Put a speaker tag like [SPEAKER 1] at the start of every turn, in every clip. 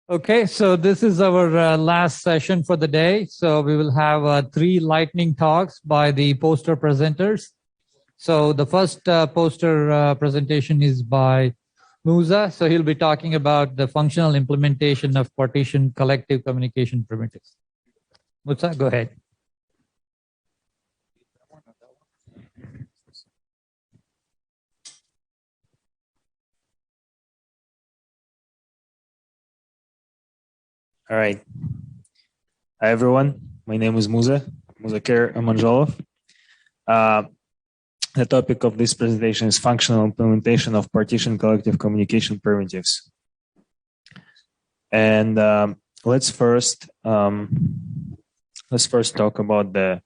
[SPEAKER 1] Okay, so this is our last session for the day. So we will have 3 lightning talks by the poster presenters. So the first poster presentation is by Musa. So he'll be talking about the functional implementation of partition collective communication primitives. Musa, go ahead.
[SPEAKER 2] All right. Hi, everyone. My name is Muzaker Amanjalov. The topic of this presentation is functional implementation of partition collective communication primitives. And let's first talk about the.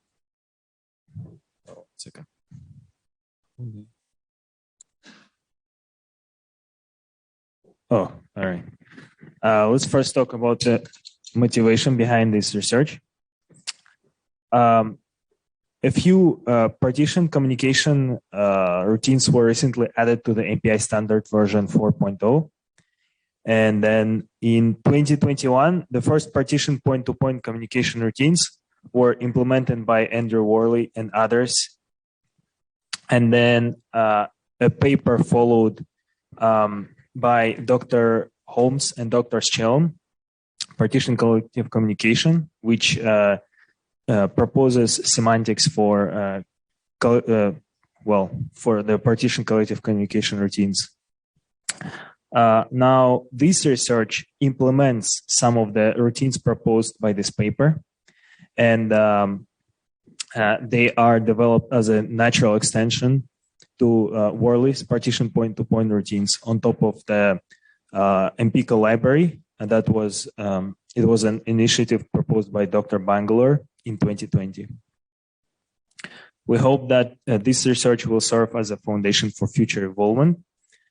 [SPEAKER 2] All right. Let's first talk about the motivation behind this research. A few partition communication routines were recently added to the MPI standard version 4.0. And then in 2021, the first partition point-to-point communication routines were implemented by Andrew Worley and others. And then a paper followed by Dr. Holmes and Dr. Schelm, partition collective communication, which proposes semantics for the partition collective communication routines. Now, this research implements some of the routines proposed by this paper, and they are developed as a natural extension to Worley's partition point-to-point routines on top of the MPICA library, and that was it was an initiative proposed by Dr. Bangalore in 2020. We hope that this research will serve as a foundation for future involvement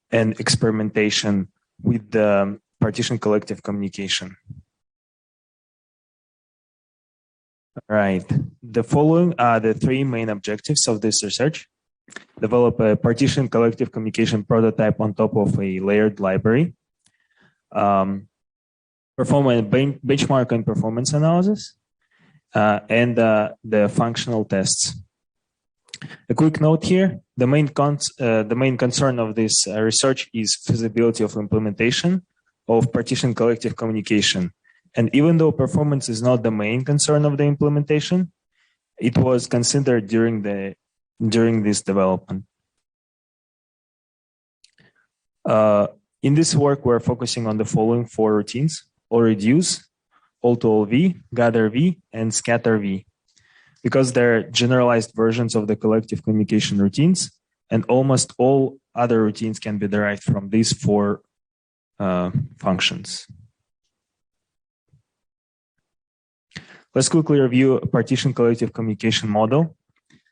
[SPEAKER 2] and experimentation with the partition collective communication. Right. The following are the 3 main objectives of this research. Develop a partition collective communication prototype on top of a layered library. Perform a benchmark and performance analysis. And the functional tests. A quick note here: the main concern of this research is feasibility of implementation of partition collective communication. And even though performance is not the main concern of the implementation, it was considered during this development. In this work, we're focusing on the following 4 routines: all reduce, all-to-all V, gather V, and scatter V, because they're generalized versions of the collective communication routines, and almost all other routines can be derived from these 4 functions. Let's quickly review a partition collective communication model.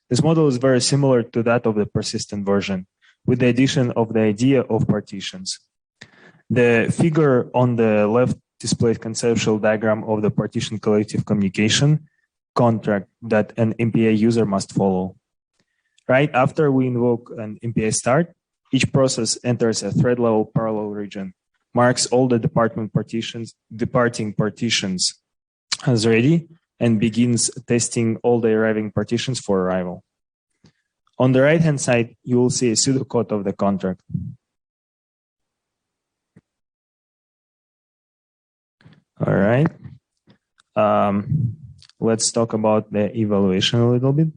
[SPEAKER 2] This model is very similar to that of the persistent version, with the addition of the idea of partitions. The figure on the left displays conceptual diagram of the partition collective communication contract that an MPI user must follow. Right after we invoke an MPI start, each process enters a thread level parallel region, marks all the departing partitions as ready, and begins testing all the arriving partitions for arrival. On the right-hand side, you will see a pseudocode of the contract. All right. Let's talk about the evaluation a little bit.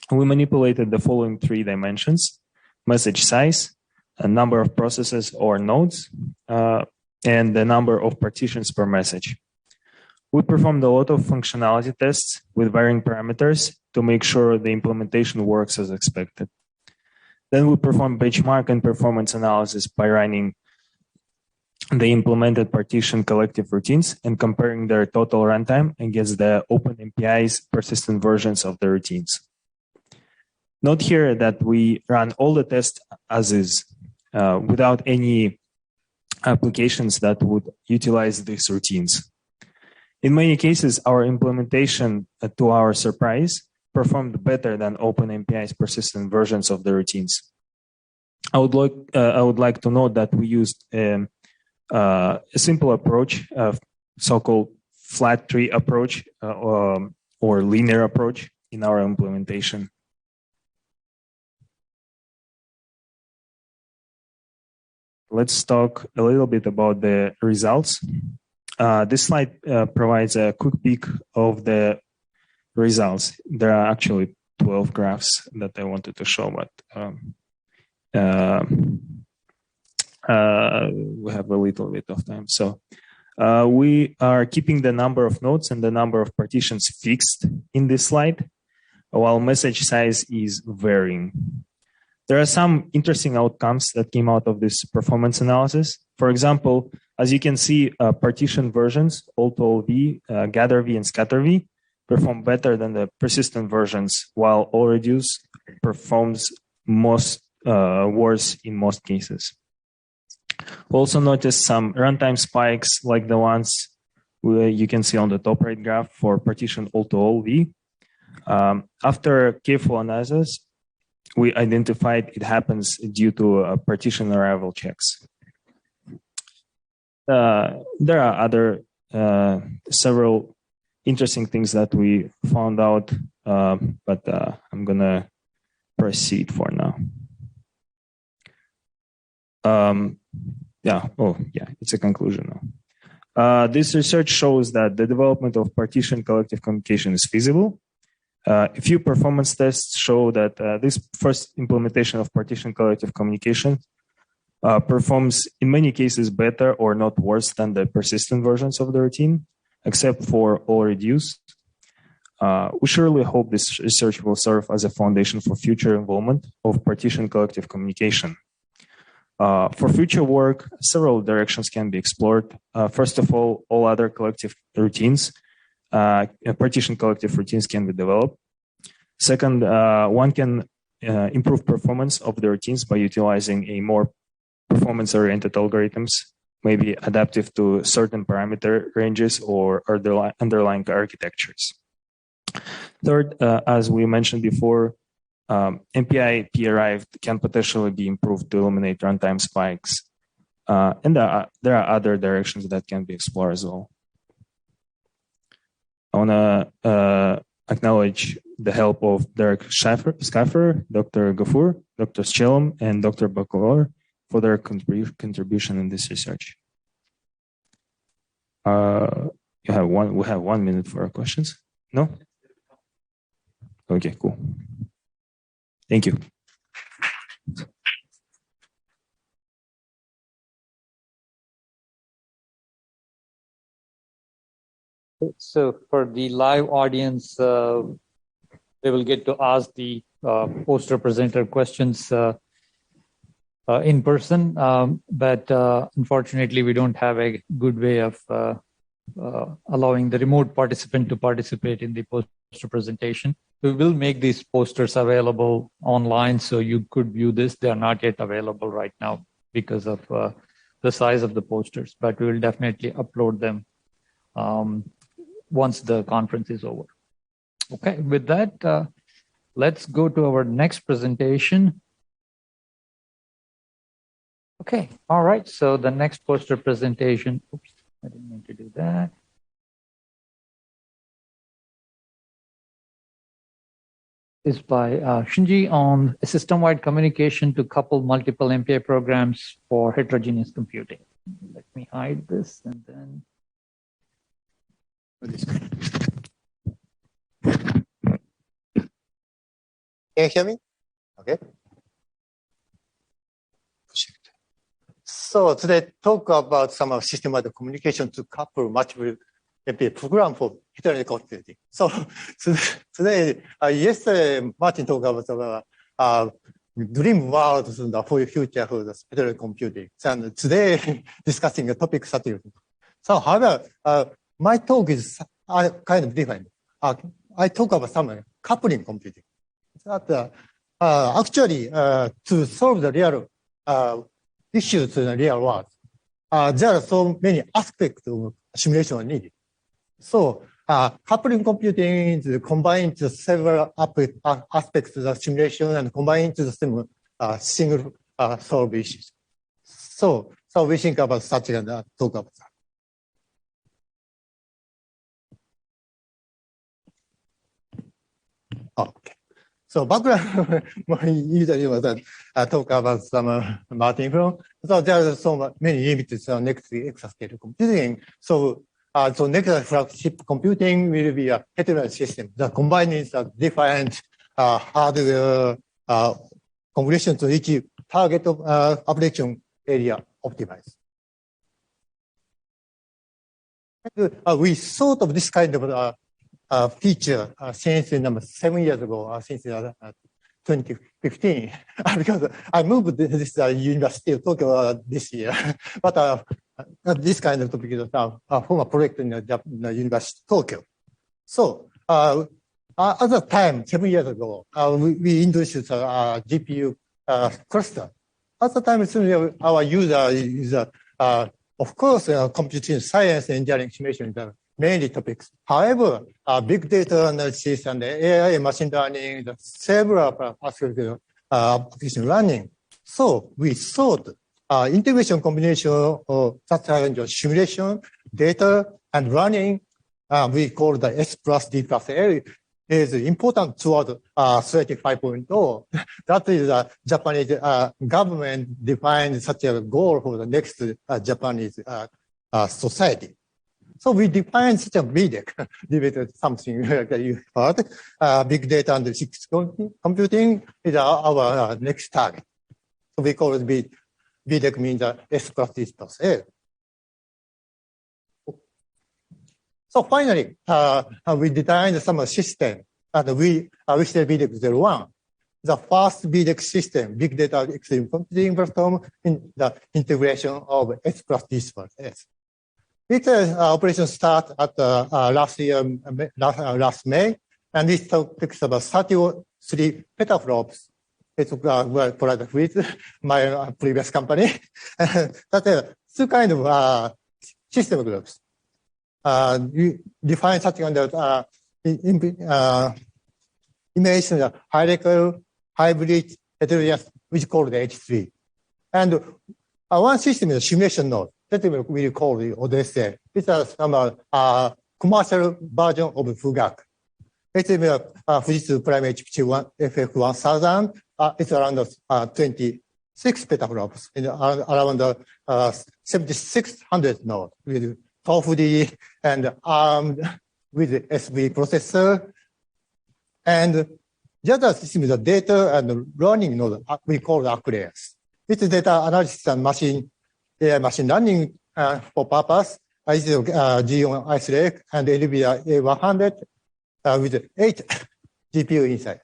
[SPEAKER 2] We manipulated the following 3 dimensions: message size, a number of processes or nodes, and the number of partitions per message. We performed a lot of functionality tests with varying parameters to make sure the implementation works as expected. Then we performed benchmark and performance analysis by running the implemented partition collective routines and comparing their total runtime against the OpenMPI's persistent versions of the routines. Note here that we run all the tests as is, without any applications that would utilize these routines. In many cases, our implementation, to our surprise, performed better than OpenMPI's persistent versions of the routines. I would like to note that we used a simple approach, so-called flat tree approach or linear approach in our implementation. Let's talk a little bit about the results. This slide provides a quick peek of the results. There are actually 12 graphs that I wanted to show, but we have a little bit of time. So we are keeping the number of nodes and the number of partitions fixed in this slide, while message size is varying. There are some interesting outcomes that came out of this performance analysis. For example, as you can see, partition versions, all-to-all-v, gather-v, and scatter-v, perform better than the persistent versions, while all-reduce performs worse in most cases. We also noticed some runtime spikes like the ones you can see on the top right graph for partition all-to-all-v. After careful analysis, we identified it happens due to partition arrival checks. There are other several interesting things that we found out, but I'm gonna proceed for now. It's a conclusion now. This research shows that the development of partition collective communication is feasible. A few performance tests show that this first implementation of partition collective communication performs in many cases better or not worse than the persistent versions of the routine, except for all reduce. We surely hope this research will serve as a foundation for future involvement of partition collective communication. For future work, several directions can be explored. First of all other collective routines, partition collective routines can be developed. Second, one can improve performance of the routines by utilizing a more performance-oriented algorithms, maybe adaptive to certain parameter ranges or underlying architectures. Third, as we mentioned before, MPI p-arrived can potentially be improved to eliminate runtime spikes. And there are other directions that can be explored as well. I want to acknowledge the help of Derek Schaffer, Dr. Gafour, Dr. Schelem, and Dr. Bacolor for their contribution in this research. We have 1 minute for our questions. No? Okay, cool. Thank you.
[SPEAKER 1] So for the live audience, they will get to ask the poster presenter questions in person, but unfortunately, we don't have a good way of allowing the remote participant to participate in the poster presentation. We will make these posters available online, so you could view this. They are not yet available right now because of the size of the posters, but we will definitely upload them once the conference is over. Okay, with that, let's go to our next presentation. Okay, all right, so the next poster presentation, oops, I didn't mean to do that. Is by Shinji on a system-wide communication to couple multiple MPI programs for heterogeneous computing. Let me hide this and then.
[SPEAKER 3] Can you hear me? Okay. So today talk about some of system-wide communication to couple multiple MPI program for heterogeneous computing. So today, yesterday Martin talked about dream world for the future for the heterogeneous computing. And today discussing a topic strategy. So however, my talk is kind of different. I talk about some coupling computing. That actually to solve the real issues in the real world, there are so many aspects of simulation needed. So coupling computing is combined to several aspects of the simulation and combined to the single solve issues. So So we think about such and talk about that. Okay. So background, usually was talk about some Martin from. So there are so many limits on next exascale computing. So next flagship computing will be a heterogeneous system that combines different hardware configuration to each target of application area optimized. We thought of this kind of feature since 7 years ago, since 2015, because I moved this University of Tokyo this year. But this kind of topic is now from a project in the University of Tokyo. So at the time, 7 years ago, we introduced a GPU cluster. At the time, our user is, of course, computing science, engineering, simulation, mainly topics. However, big data analysis and AI machine learning, several aspects of application running. So we thought integration combination of such as simulation, data, and running, we call the S plus D plus L, is important toward Strategy 5.0. That is Japanese government defined such a goal for the next Japanese society. So we defined such a BDEC, debated something that you heard. Big data analytics computing is our next target. So we call it BDEC means S plus D plus L. So finally, we designed some system, and we say BDEC 01. The first BDEC system, big data extreme computing platform, in the integration of S plus D plus S. Its operation start at last May, and it takes about 33 petaflops. It's provided with my previous company. That two kind of system groups. You define such kind of image hierarchical, hybrid, heterogeneous, which called the H3. And one system is a simulation node. That we call the Odyssey. It's a commercial version of Fugak. It's a Fujitsu Prime HPC FF1000. It's around 26 petaflops, around 7600 nodes with TOFD and ARM with SV processor. And the other system is a data and learning node we call Acreus. It's data analysis and AI machine learning for purpose. It's G1 Ice Lake and NVIDIA A100 with 8 GPU inside.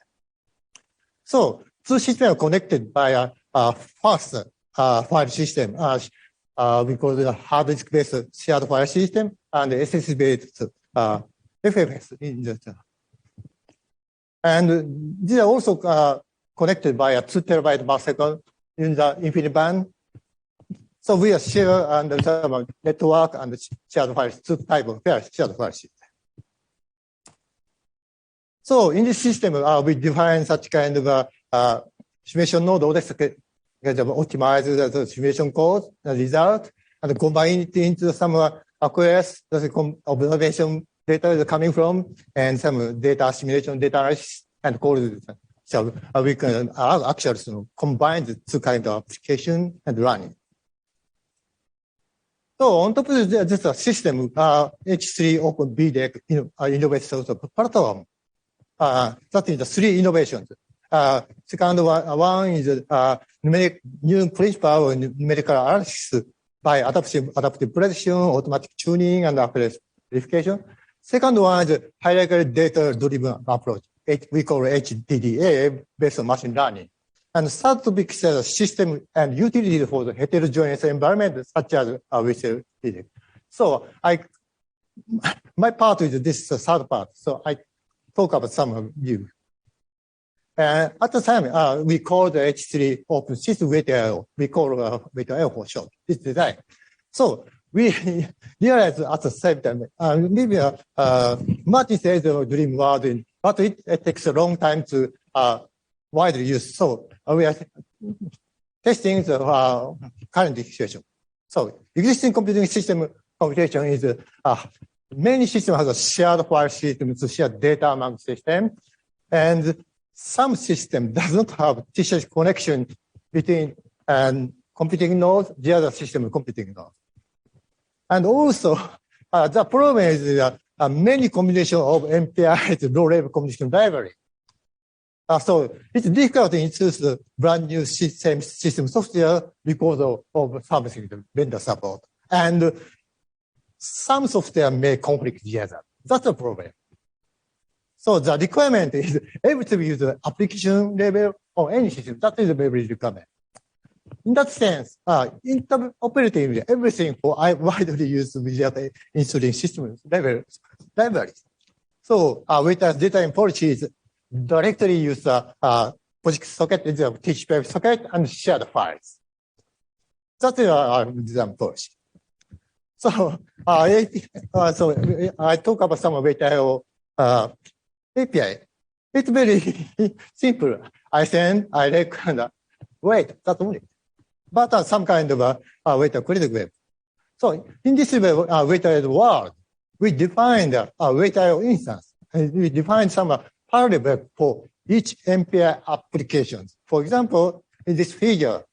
[SPEAKER 3] So two systems are connected by a first file system. We call it a hard disk-based shared file system and SSD-based FFS. And these are also connected by a 2 terabyte per second in the infinite band. So we are share and the network and shared files, two type of shared file system. So in this system, we define such kind of simulation node optimize the simulation code, the result, and combine it into some Aquarius, the observation data is coming from, and some data simulation data analysis, and call it. So we can actually combine the two kind of application and running. So on top of this system, H3 Open BDEC innovative source of platform. That is the three innovations. Second one is new principle of numerical analysis by adaptive prediction, automatic tuning, and verification. Second one is hierarchical data-driven approach. We call it HDDA based on machine learning. And third topic is system and utility for the heterogeneous environment, such as visual physics. So my part is this third part. So I talk about some of you. At the time, we call the H3 open system weight IO. We call weight IO for short, this design. So we realized at the same time, maybe Martin says the dream world, but it takes a long time to widely use. So we are testing the current situation. So existing computing system computation is many systems have a shared file system to share data among systems, and some system does not have TCS connection between computing nodes, the other system computing nodes. And also, the problem is that many combinations of MPI is low-level communication library. So it's difficult to introduce the brand new system software because of something, the vendor support. And some software may conflict together. That's the problem. So the requirement is every time you use the application level or any system. That is the very requirement. In that sense, interoperatively, everything for widely used without installing system level libraries. So with the data in policies, directly use the POSIX socket, the TCP socket, and share the files. That's our design policy. So, I talk about some of API. It's very simple. I send, I record, wait, that's only. But some kind of wait critical web. So in this wait world, we defined a wait instance. And we defined some parallel for each MPI application. For example, in this figure,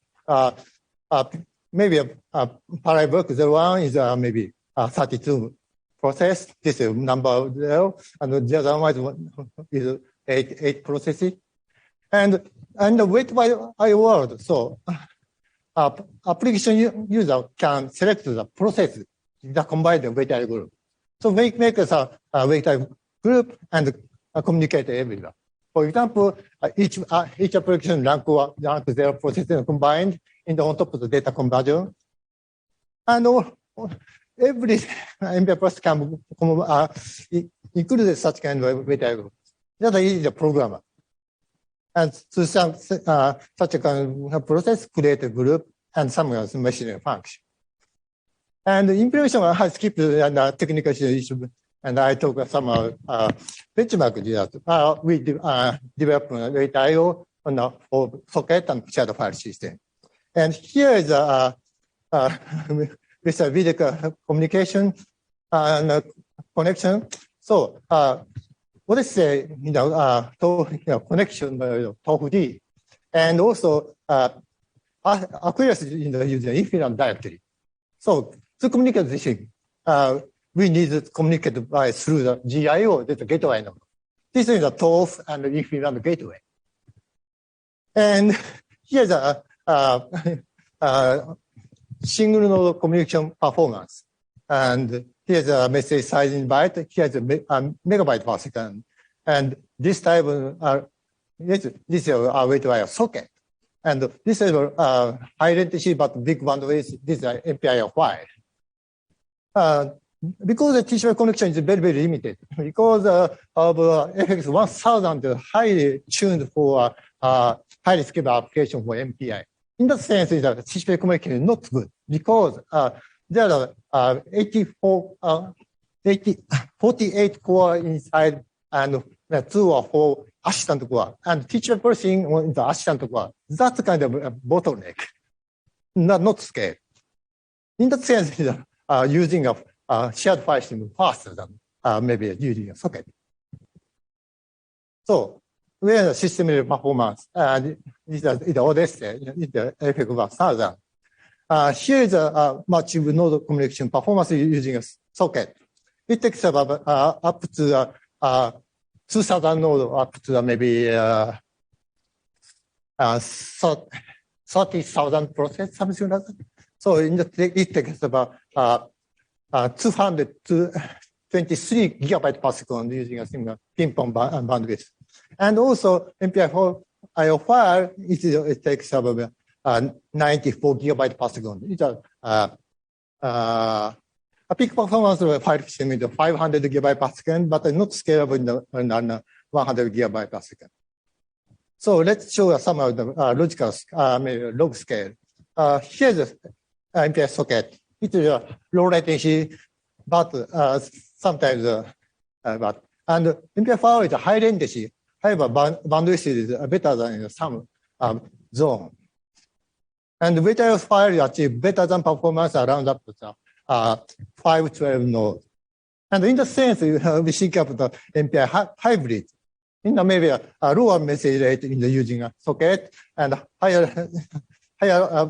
[SPEAKER 3] maybe a parallel work 01 is maybe 32 process. This is number 0, and the other one is 8 processes. And the wait by world. So application user can select the process that combine the wait group. So make a wait group and communicate everywhere. For example, each application rank 0 process combined on top of the data conversion. And every MPI process can include such kind of wait group. That is the programmer. And to such a kind of process, create a group and some machine function. And the implementation has skipped the technical issue. And I talk about some benchmark that we developed with IO for socket and shared file system. And here is with a video communication and connection. So what is say, connection TOFD, and also accuracy in the user infinite directory. So to communicate this thing, we need to communicate through the GIO, the gateway node. This is the TOF and the infinite gateway. And here's a single node communication performance. And here's a message size in byte. Here's a megabyte per second. And this type of this is a way to a socket. And this is high latency but big bandwidth. This is an MPI file. Because the TCP connection is very, very limited, because of FX 1000 highly tuned for highly scalable application for MPI. In that sense, the TCP communication is not good because there are 48 core inside and 2 or 4 assistant core. And TCP processing in the assistant core, that's kind of a bottleneck, not scale. In that sense, using a shared file system faster than maybe using a socket. So where the system performance is Odyssey, is the FX 1000. Here is a much node communication performance using a socket. It takes about up to 2,000 nodes, up to maybe 30,000 process, something like that. So it takes about 200 to 23 gigabytes per second using a single ping-pong bandwidth. And also MPI IO file, it takes about 94 gigabytes per second. It's a peak performance of a file system is 500 gigabytes per second, but not scalable in 100 gigabytes per second. So let's show some of the logical log scale. Here's the MPI socket. It is a low latency, but sometimes and MPI file is a high latency. However, bandwidth is better than in some zone. And VTIO file achieve better than performance around up to 512 nodes. And in the sense, we think of the MPI hybrid. In the maybe a lower message rate in the using a socket and higher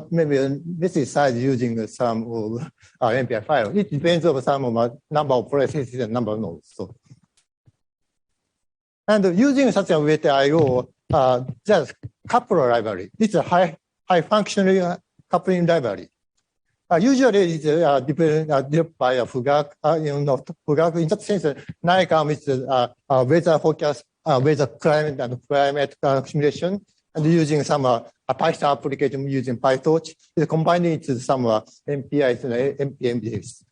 [SPEAKER 3] maybe message size using some of MPI file. It depends on some of number of processes and number of nodes. So, and using such a weighted IO, just coupler library. It's a high functioning coupling library. Usually it's developed by a Fugak, Fugak in that sense, NICAM is weather forecast, weather climate and climate simulation, and using some Python application using PyTorch, combining it with some MPIs and MPMDs.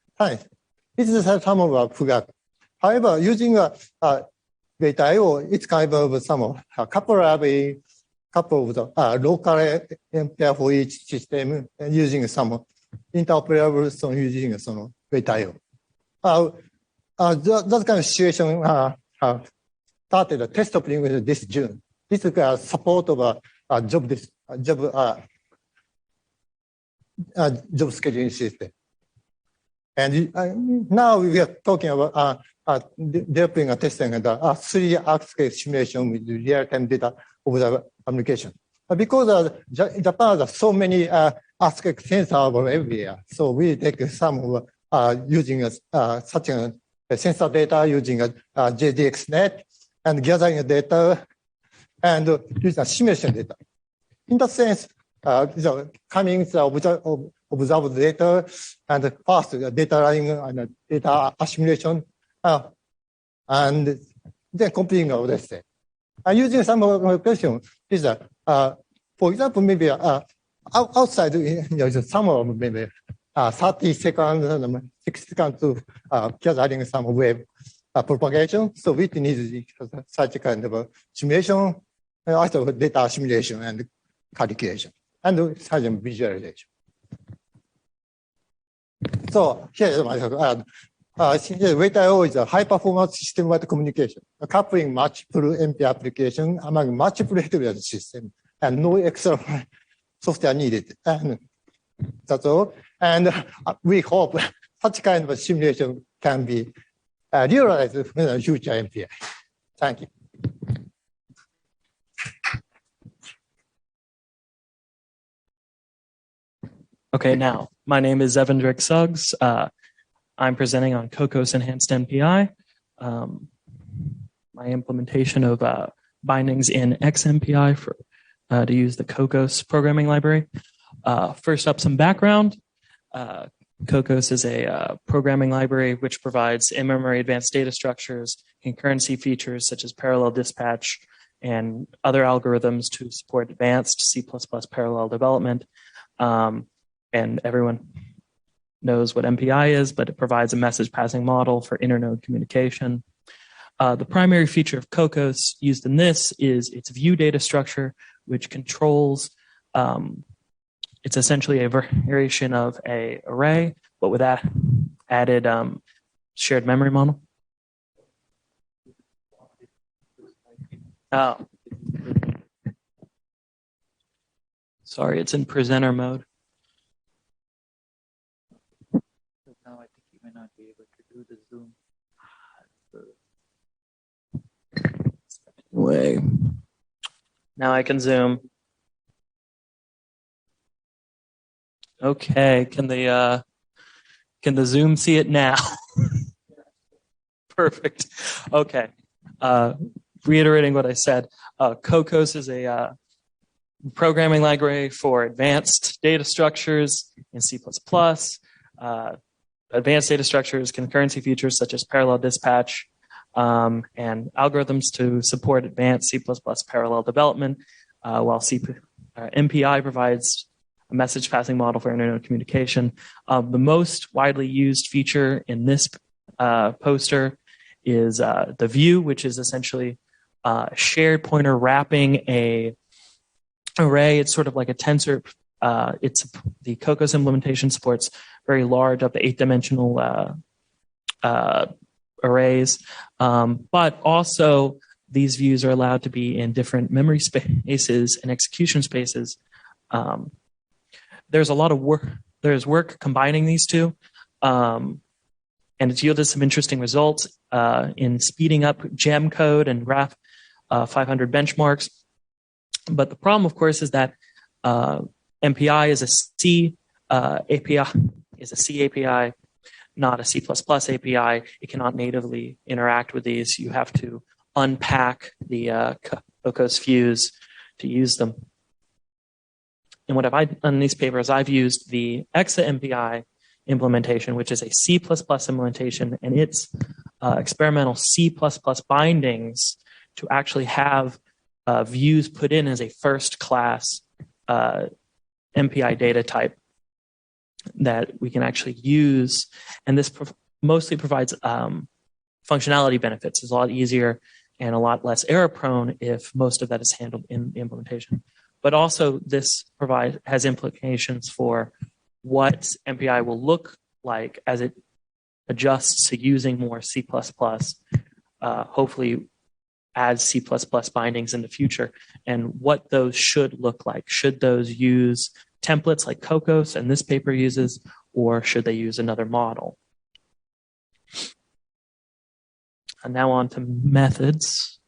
[SPEAKER 3] This is some of Fugak. However, using Beta IO, it's kind of some couple of the local MPI for each system using some interoperable solution using some Beta IO. That kind of situation started a test opening with this June. This is support of job scheduling system. And now we are talking about developing a testing and 3-axis simulation with real-time data of the application. Because Japan has so many aspect sensors everywhere, so we take some using such a sensor data using a JDXNet and gathering data and using simulation data. In that sense, coming observed data and first data line and data assimilation, and then completing all this. Using some question is for example, maybe outside some of maybe 30 seconds, 60 seconds to gathering some wave propagation. So we need such kind of simulation, also data assimilation and calculation, and such visualization. So here is my WaitIO is a high-performance system-wide communication, coupling multiple MP applications among multiple heterogeneous systems, and no extra software needed. And that's all. And we hope such kind of simulation can be realized in the future MPI. Thank you.
[SPEAKER 4] Okay, now, my name is Evandrick Suggs. I'm presenting on COCOS Enhanced MPI, my implementation of bindings in XMPI for to use the COCOS programming library. First up, some background. COCOS is a programming library which provides in-memory advanced data structures, concurrency features such as parallel dispatch, and other algorithms to support advanced C++ parallel development. And everyone knows what MPI is, but it provides a message passing model for internode communication. The primary feature of COCOS used in this is its view data structure, which controls, it's essentially a variation of an array, but with that added shared memory model. Oh. Sorry, it's in presenter mode.
[SPEAKER 5] Now I think you may not be able to do the Zoom.
[SPEAKER 4] Anyway, now I can zoom. Okay, can the Zoom see it now? Perfect. Okay. Reiterating what I said, COCOS is a programming library for advanced data structures in C++. Advanced data structures, concurrency features such as parallel dispatch, and algorithms to support advanced C++ parallel development, while MPI provides a message passing model for internode communication. The most widely used feature in this poster is the view, which is essentially a shared pointer wrapping a array. It's sort of like a tensor. The COCOS implementation supports very large, up to 8-dimensional arrays, but also these views are allowed to be in different memory spaces and execution spaces. there's a lot of work. There's work combining these two, and it's yielded some interesting results in speeding up gem code and graph 500 benchmarks. But the problem, of course, is that MPI is a C API, not a C++ API. It cannot natively interact with these. You have to unpack the Cocos views to use them. And what I've done in these papers, I've used the EuroMPI implementation, which is a C++ implementation, and its experimental C++ bindings to actually have views put in as a first class MPI data type that we can actually use. And this mostly provides functionality benefits. It's a lot easier and a lot less error prone if most of that is handled in the implementation. But also this has implications for what MPI will look like as it adjusts to using more C++, hopefully adds C++ bindings in the future, and what those should look like. Should those use templates like Cocos and this paper uses, or should they use another model? And now on to methods.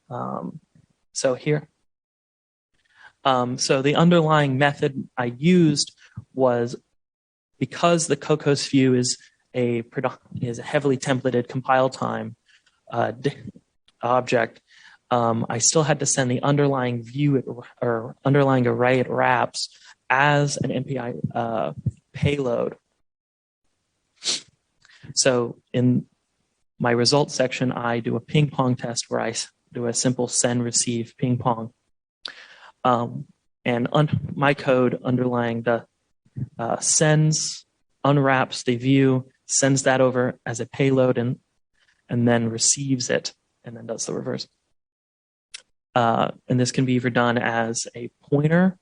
[SPEAKER 4] So here. So the underlying method I used was, because the Cocos view is a heavily templated compile time object, I still had to send the underlying view or underlying array it wraps as an MPI payload. So in my results section, I do a ping pong test where I do a simple send receive ping pong. And my code underlying the sends, unwraps the view, sends that over as a payload, and then receives it, and then does the reverse. And this can be either done as a pointer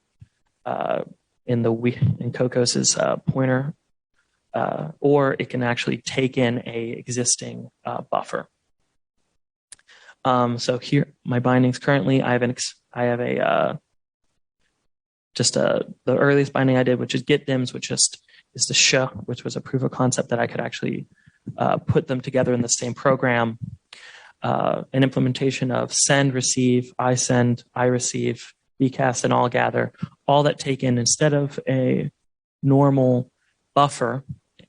[SPEAKER 4] in Cocos's pointer, or it can actually take in a existing buffer. So here, my bindings currently, I have the earliest binding I did, which is getDims, which is to show, which was a proof of concept that I could actually put them together in the same program. An implementation of send, receive, I send, I receive, bcast, and all gather, all that taken instead of a normal buffer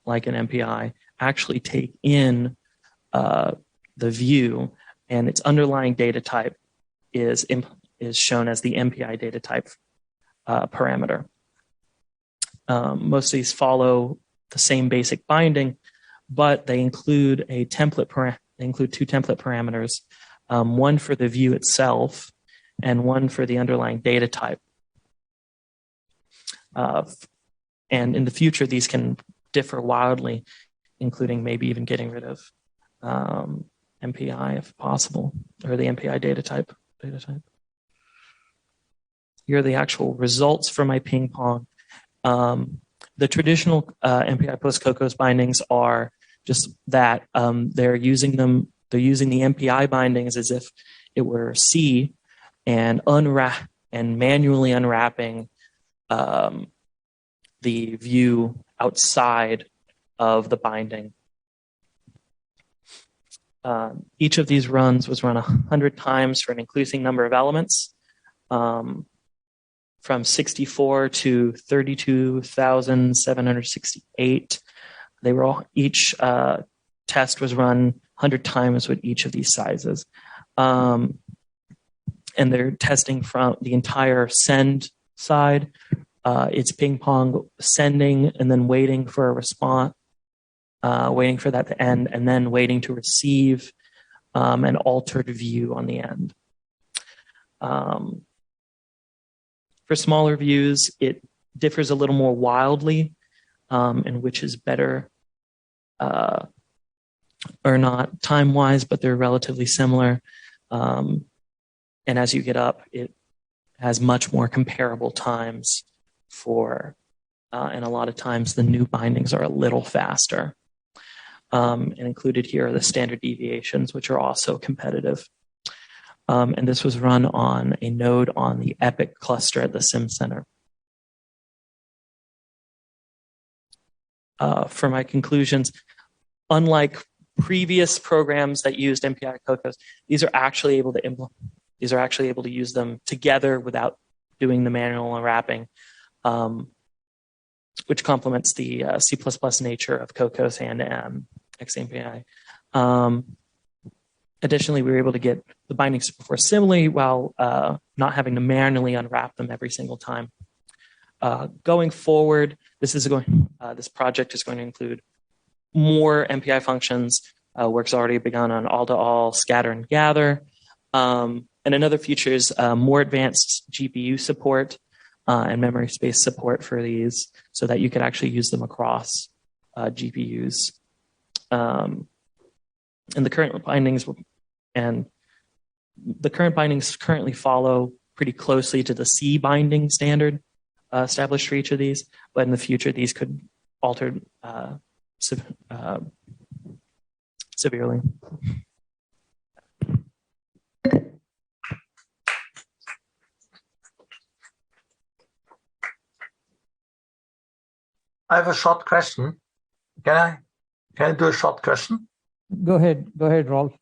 [SPEAKER 4] like an MPI, actually take in the view, and its underlying data type is shown as the MPI data type parameter. Most of these follow the same basic binding, but they include a template. They include two template parameters, one for the view itself and one for the underlying data type. And in the future, these can differ wildly, including maybe even getting rid of MPI if possible, or the MPI data type. Here are the actual results for my ping pong. The traditional MPI plus Cocos bindings are just that they're using the MPI bindings as if it were C, and manually unwrapping the view outside of the binding. Each of these runs was run 100 times for an increasing number of elements, from 64 to 32,768. They were all, each test was run 100 times with each of these sizes. And they're testing from the entire send side. It's ping pong sending and then waiting for a response, waiting for that to end, and then waiting to receive an altered view on the end. For smaller views, it differs a little more wildly in which is better or not time-wise, but they're relatively similar. And as you get up, it has much more comparable times and a lot of times the new bindings are a little faster. And included here are the standard deviations, which are also competitive. And this was run on a node on the Epic cluster at the Sim Center. for my conclusions, unlike previous programs that used MPI COCOS, these are actually able to implement. These are actually able to use them together without doing the manual unwrapping, which complements the C++ nature of COCOS and XMPI. Additionally, we were able to get the bindings to perform similarly while not having to manually unwrap them every single time. Going forward, this project is going to include more MPI functions. Work's already begun on all-to-all, scatter and gather. And another feature is more advanced GPU support and memory space support for these so that you can actually use them across GPUs. And the current bindings currently follow pretty closely to the C binding standard established for each of these, but in the future these could alter severely.
[SPEAKER 6] I have a short question. Can I do a short question?
[SPEAKER 1] Go ahead, Rolf.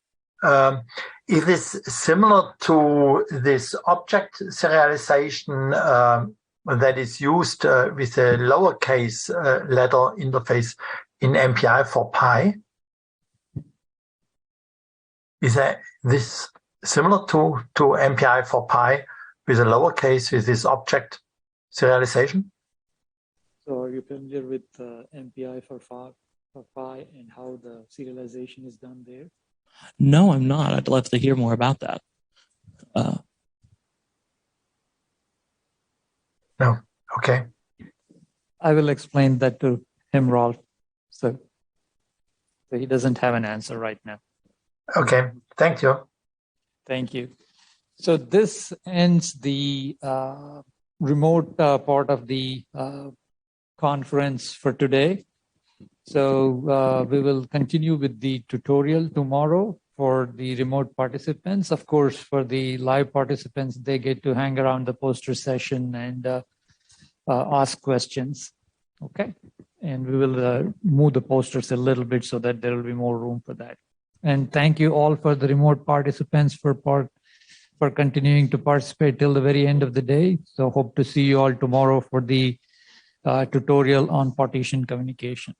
[SPEAKER 6] Is this similar to this object serialization that is used with a lowercase letter interface in MPI for Pi? Is this similar to MPI for Pi with a lowercase with this object serialization?
[SPEAKER 5] So are you familiar with MPI for Pi and how the serialization is done there?
[SPEAKER 4] No, I'm not. I'd love to hear more about that.
[SPEAKER 6] No. Okay.
[SPEAKER 1] I will explain that to him, Rolf. So he doesn't have an answer right now.
[SPEAKER 6] Okay. Thank you.
[SPEAKER 1] Thank you. So this ends the remote part of the conference for today. So we will continue with the tutorial tomorrow for the remote participants. Of course, for the live participants, they get to hang around the poster session and ask questions. Okay. And we will move the posters a little bit so that there will be more room for that. And thank you all for the remote participants for continuing to participate till the very end of the day. So hope to see you all tomorrow for the tutorial on partition communication.